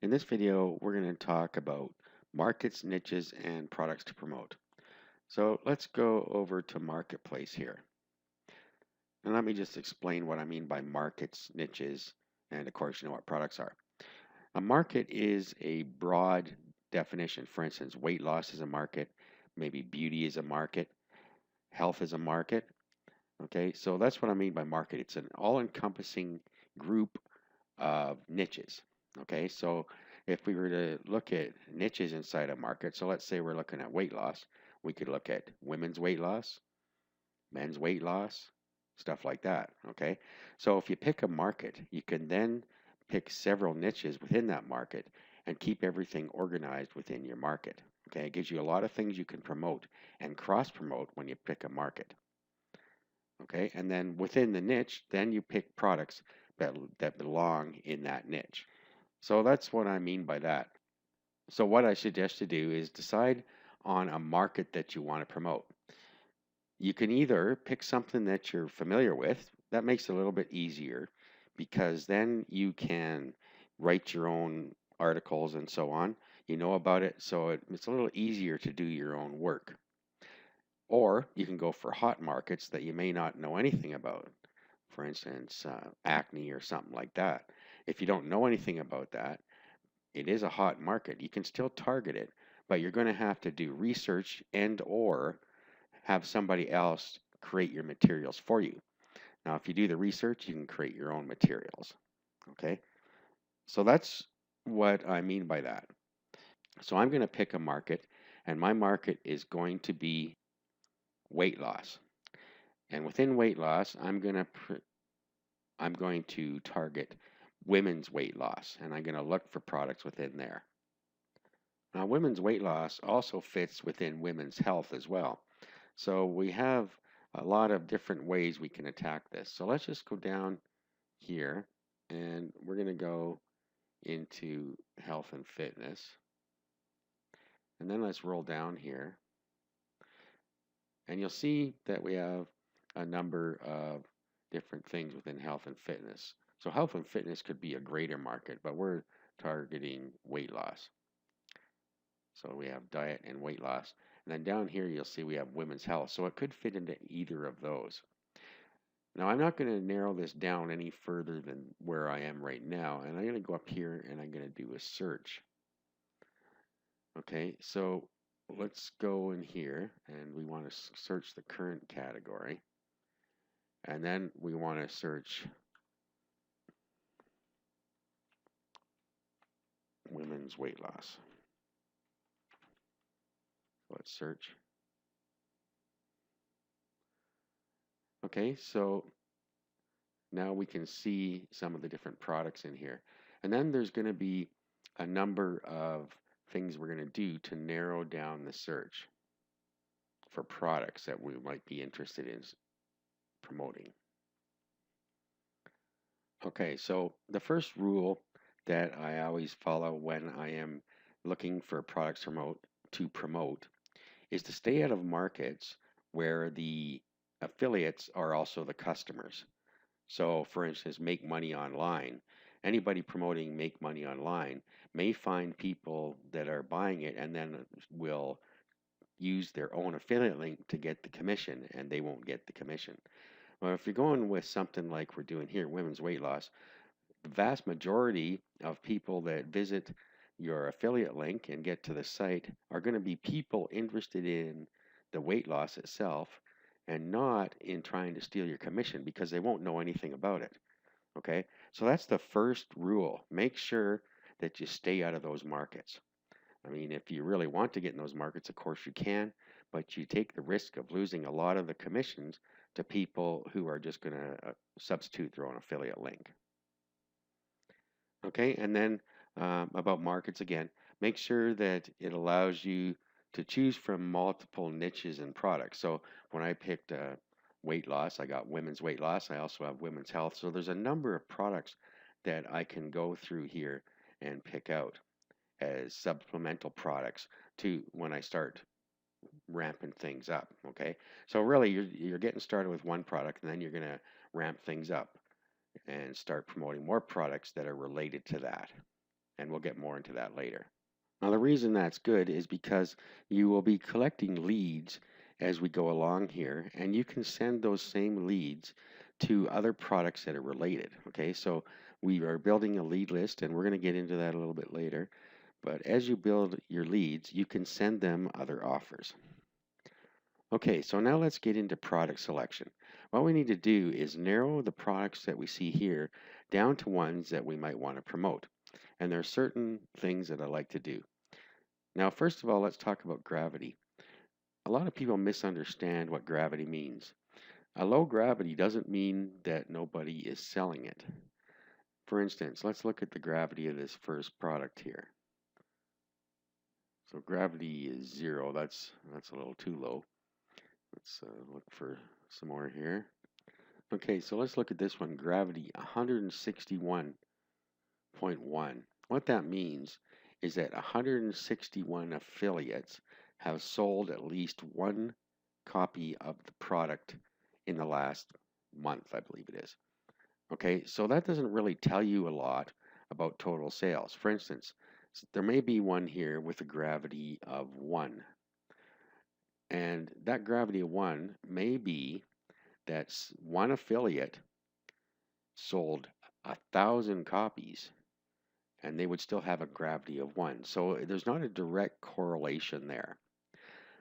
In this video, we're going to talk about markets, niches, and products to promote. So let's go over to Marketplace here. And let me just explain what I mean by markets, niches, and of course, you know what products are. A market is a broad definition. For instance, weight loss is a market, maybe beauty is a market, health is a market. Okay, so that's what I mean by market. It's an all encompassing group of niches. Okay, so if we were to look at niches inside a market, so let's say we're looking at weight loss, we could look at women's weight loss, men's weight loss, stuff like that. Okay, so if you pick a market, you can then pick several niches within that market and keep everything organized within your market. Okay, it gives you a lot of things you can promote and cross promote when you pick a market. Okay, and then within the niche, then you pick products that belong in that niche. So that's what I mean by that. So what I suggest to do is decide on a market that you want to promote. You can either pick something that you're familiar with. That makes it a little bit easier because then you can write your own articles and so on. You know about it, so it's a little easier to do your own work. Or you can go for hot markets that you may not know anything about. For instance, acne or something like that. If you don't know anything about that, it is a hot market. You can still target it, but you're going to have to do research and or have somebody else create your materials for you. Now, if you do the research, you can create your own materials. Okay? So that's what I mean by that. So I'm going to pick a market, and my market is going to be weight loss. And within weight loss, I'm going to target women's weight loss, and I'm going to look for products within there. Now, women's weight loss also fits within women's health as well. So we have a lot of different ways we can attack this. So let's just go down here and we're going to go into health and fitness. And then let's roll down here. And you'll see that we have a number of different things within health and fitness. So health and fitness could be a greater market, but we're targeting weight loss. So we have diet and weight loss. And then down here, you'll see we have women's health. So it could fit into either of those. Now, I'm not going to narrow this down any further than where I am right now. And I'm going to go up here and I'm going to do a search. Okay, so let's go in here and we want to search the current category. And then we want to search women's weight loss. Let's search. Okay, so now we can see some of the different products in here. And then there's going to be a number of things we're going to do to narrow down the search for products that we might be interested in promoting. Okay, so the first rule that I always follow when I am looking for products to promote is to stay out of markets where the affiliates are also the customers. So, for instance, Make Money Online. Anybody promoting Make Money Online may find people that are buying it and then will use their own affiliate link to get the commission, and they won't get the commission. Well, if you're going with something like we're doing here, women's weight loss, the vast majority of people that visit your affiliate link and get to the site are going to be people interested in the weight loss itself and not in trying to steal your commission because they won't know anything about it. Okay, so that's the first rule. Make sure that you stay out of those markets. I mean, if you really want to get in those markets, of course you can, but you take the risk of losing a lot of the commissions to people who are just going to substitute their own affiliate link. Okay, and then about markets again, make sure that it allows you to choose from multiple niches and products. So when I picked weight loss, I got women's weight loss. I also have women's health. So there's a number of products that I can go through here and pick out as supplemental products to when I start ramping things up. Okay, so really you're getting started with one product, and then you're going to ramp things up and start promoting more products that are related to that. and we'll get more into that later. Now, the reason that's good is because you will be collecting leads as we go along here, and you can send those same leads to other products that are related. Okay, so we are building a lead list, and we're going to get into that a little bit later. But as you build your leads, you can send them other offers. Okay, so now let's get into product selection. What we need to do is narrow the products that we see here down to ones that we might want to promote. And there are certain things that I like to do. Now, first of all, let's talk about gravity. A lot of people misunderstand what gravity means. A low gravity doesn't mean that nobody is selling it. For instance, let's look at the gravity of this first product here. So gravity is 0. That's a little too low. Let's look for some more here. Okay, so let's look at this one, gravity 161.1. What that means is that 161 affiliates have sold at least one copy of the product in the last month, I believe it is. Okay, so that doesn't really tell you a lot about total sales. For instance, there may be one here with a gravity of 1. And that gravity of 1 may be that one affiliate sold 1,000 copies and they would still have a gravity of 1. So there's not a direct correlation there.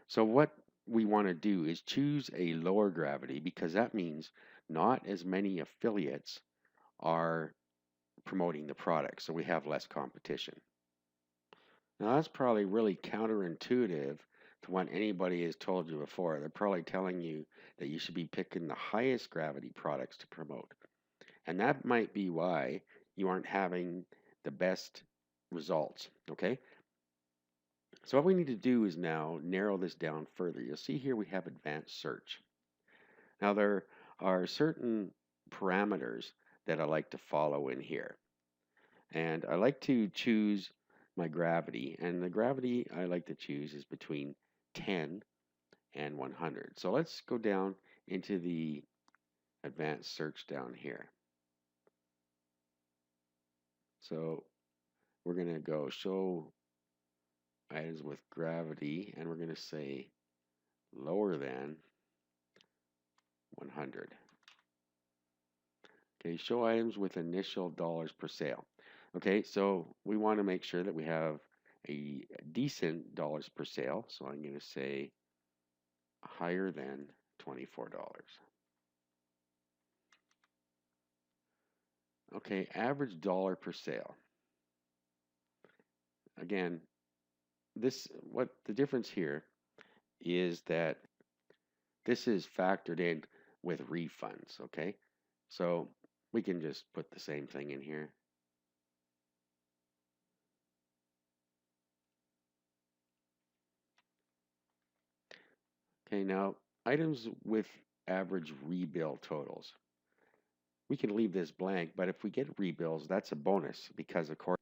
So what we want to do is choose a lower gravity because that means not as many affiliates are promoting the product, so we have less competition. Now that's probably really counterintuitive to what anybody has told you before. They're probably telling you that you should be picking the highest gravity products to promote. And that might be why you aren't having the best results, okay? So what we need to do is now narrow this down further. You'll see here we have advanced search. Now there are certain parameters that I like to follow in here. And I like to choose my gravity. And the gravity I like to choose is between 10 and 100. So let's go down into the advanced search down here. So we're going to go show items with gravity, and we're going to say lower than 100. Okay, show items with initial dollars per sale. Okay, so we want to make sure that we have a decent dollars per sale. So I'm going to say higher than $24. Okay, average dollar per sale. Again, what the difference here is that this is factored in with refunds, okay? So we can just put the same thing in here. Okay, now items with average rebill totals. We can leave this blank, but if we get rebills, that's a bonus because of course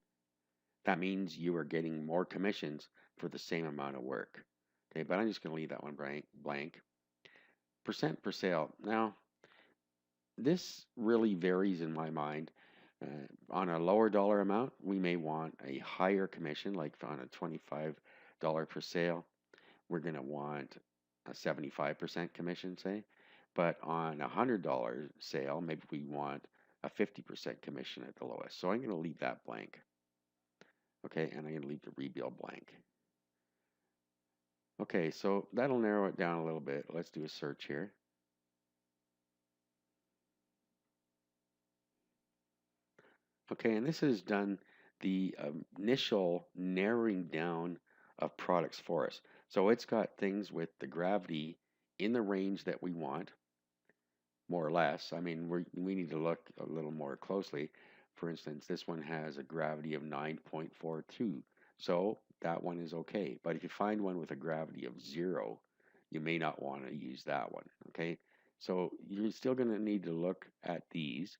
that means you are getting more commissions for the same amount of work. Okay, but I'm just going to leave that one blank. Percent per sale. Now, this really varies in my mind. On a lower dollar amount, we may want a higher commission, like on a $25 per sale, we're going to want a 75% commission, say. But on a $100 sale, maybe we want a 50% commission at the lowest. So I'm going to leave that blank. Okay, and I'm going to leave the rebill blank. Okay, so that'll narrow it down a little bit. Let's do a search here. Okay, and this has done the initial narrowing down of products for us. So it's got things with the gravity in the range that we want, more or less. I mean, we need to look a little more closely. For instance, this one has a gravity of 9.42. So that one is okay. But if you find one with a gravity of 0, you may not want to use that one, okay? So you're still going to need to look at these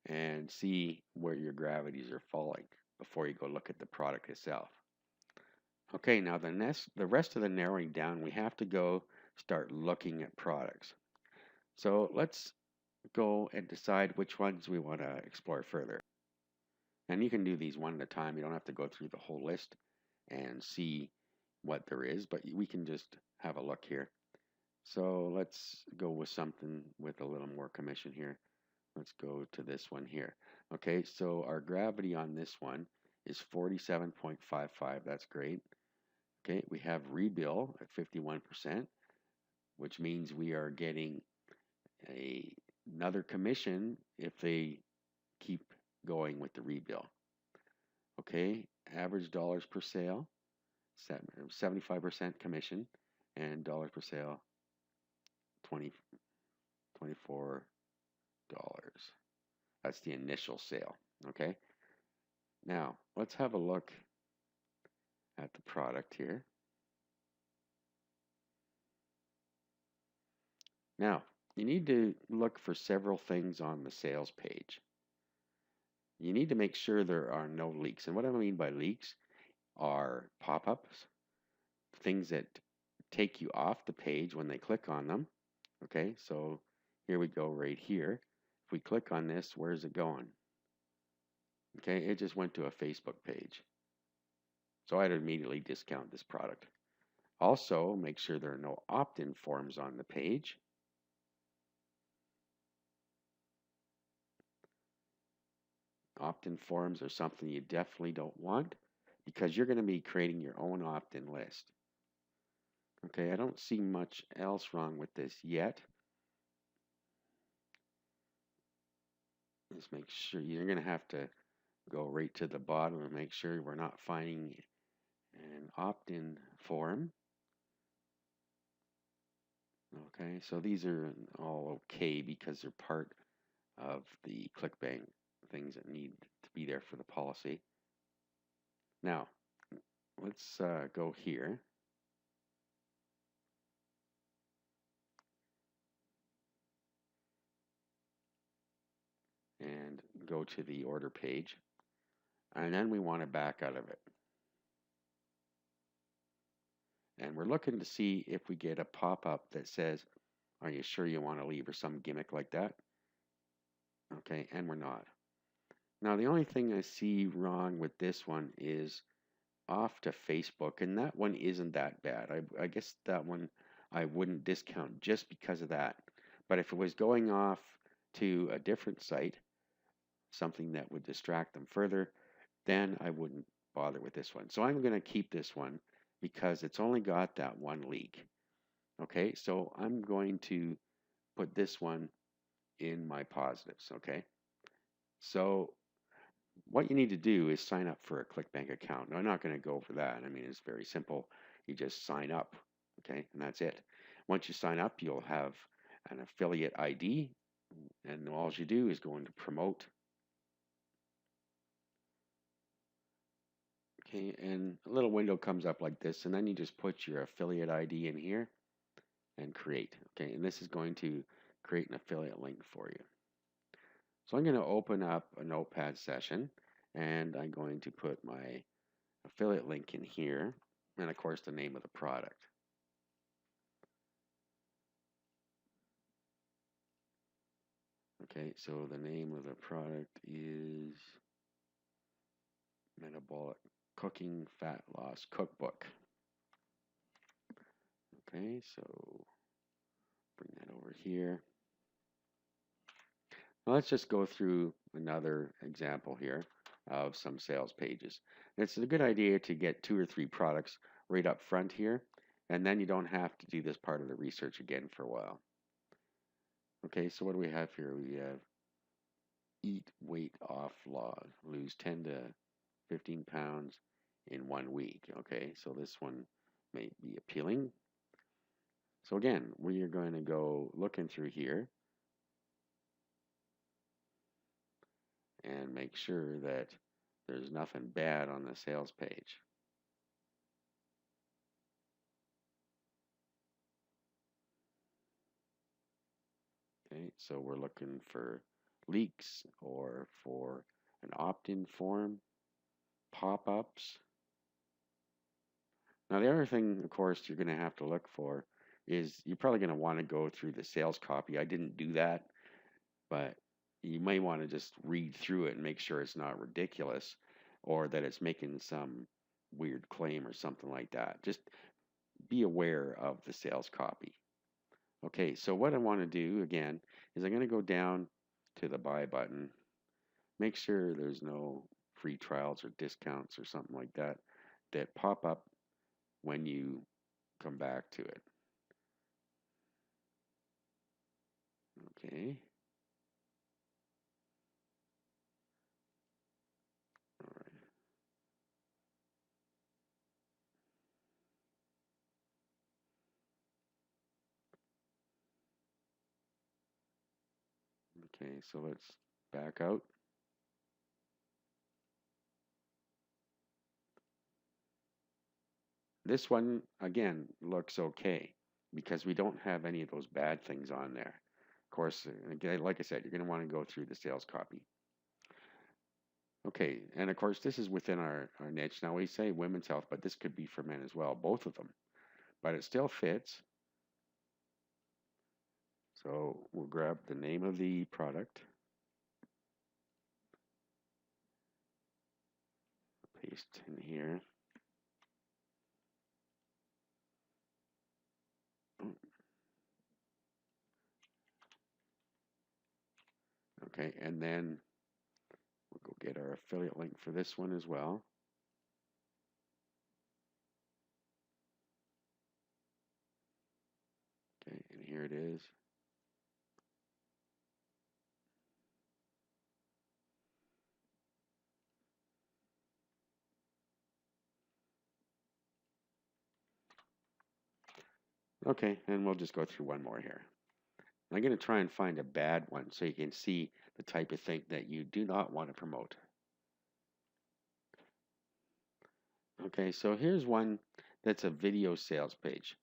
and see where your gravities are falling before you go look at the product itself. Okay, now the rest of the narrowing down, we have to go start looking at products. So let's go and decide which ones we want to explore further. And you can do these one at a time. You don't have to go through the whole list and see what there is, but we can just have a look here. So let's go with something with a little more commission here. Let's go to this one here. Okay, so our gravity on this one is 47.55. That's great. Okay, we have rebill at 51%, which means we are getting another commission if they keep going with the rebill. Okay, average dollars per sale, 75% commission, and dollars per sale, 24 dollars. That's the initial sale. Okay, now let's have a look at the product here. Now, you need to look for several things on the sales page. You need to make sure there are no leaks. And what I mean by leaks are pop-ups, things that take you off the page when they click on them. Okay, so here we go right here. If we click on this, where's it going? Okay, it just went to a Facebook page. So I'd immediately discount this product. Also, make sure there are no opt-in forms on the page. Opt-in forms are something you definitely don't want because you're going to be creating your own opt-in list. Okay, I don't see much else wrong with this yet. Just make sure you're going to have to go right to the bottom and make sure we're not finding an opt-in form. Okay, so these are all okay because they're part of the ClickBank things that need to be there for the policy. Now, let's go here. And go to the order page. And then we want to back out of it. And we're looking to see if we get a pop-up that says, are you sure you want to leave, or some gimmick like that? Okay, and we're not. Now, the only thing I see wrong with this one is off to Facebook, and that one isn't that bad. I guess that one I wouldn't discount just because of that. But if it was going off to a different site, something that would distract them further, then I wouldn't bother with this one. So I'm going to keep this one because it's only got that one leak. Okay, so I'm going to put this one in my positives. Okay, so what you need to do is sign up for a ClickBank account. Now, I'm not going to go over that. I mean, it's very simple. You just sign up, okay, and that's it. Once you sign up, you'll have an affiliate ID, and all you do is go into promote. Okay, and a little window comes up like this, and then you just put your affiliate ID in here and create. Okay, and this is going to create an affiliate link for you. So I'm going to open up a notepad session, and I'm going to put my affiliate link in here, and of course the name of the product. Okay, so the name of the product is Metabolic Cooking Fat Loss Cookbook. Okay, so bring that over here. Now let's just go through another example here of some sales pages. It's a good idea to get 2 or 3 products right up front here, and then you don't have to do this part of the research again for a while. Okay, so what do we have here? We have eat weight off log, lose 10 to 15 pounds in 1 week. Okay, so this one may be appealing. So again, we are going to go looking through here and make sure that there's nothing bad on the sales page. Okay, so we're looking for leaks or for an opt-in form, pop-ups. Now the other thing, of course, you're going to have to look for is you're probably going to want to go through the sales copy. I didn't do that, but you may want to just read through it and make sure it's not ridiculous or that it's making some weird claim or something like that. Just be aware of the sales copy. Okay, so what I want to do again is I'm going to go down to the buy button, make sure there's no free trials or discounts or something like that that pop up when you come back to it. Okay. All right. Okay, so let's back out. This one, again, looks okay because we don't have any of those bad things on there. Of course, again, like I said, you're going to want to go through the sales copy. Okay, and of course, this is within our niche. Now, we say women's health, but this could be for men as well, both of them. But it still fits. So we'll grab the name of the product, paste in here. Okay, and then we'll go get our affiliate link for this one as well. Okay, and here it is. Okay, and we'll just go through one more here. I'm going to try and find a bad one so you can see the type of thing that you do not want to promote. Okay, so here's one that's a video sales page.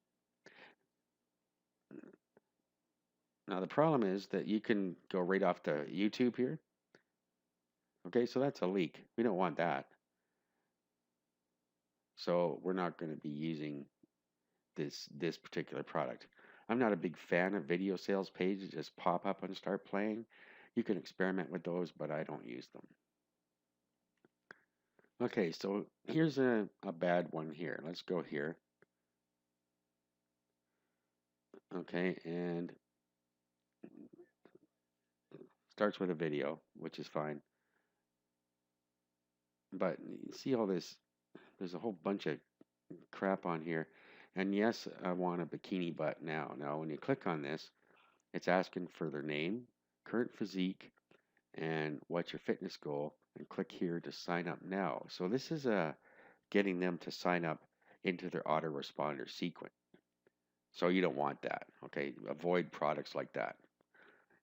Now the problem is that you can go right off to YouTube here. Okay, so that's a leak. We don't want that. So we're not going to be using this particular product. I'm not a big fan of video sales pages just pop up and start playing. You can experiment with those, but I don't use them. Okay, so here's a bad one here. Let's go here. Okay, and starts with a video, which is fine. But you see all this, there's a whole bunch of crap on here. And yes, I want a bikini butt now. Now, when you click on this, it's asking for their name, current physique, and what's your fitness goal, and click here to sign up now. So this is getting them to sign up into their autoresponder sequence. So you don't want that, okay? Avoid products like that.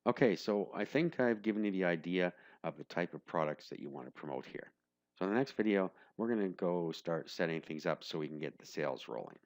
Okay, so I think I've given you the idea of the type of products that you want to promote here. So in the next video, we're going to go start setting things up so we can get the sales rolling.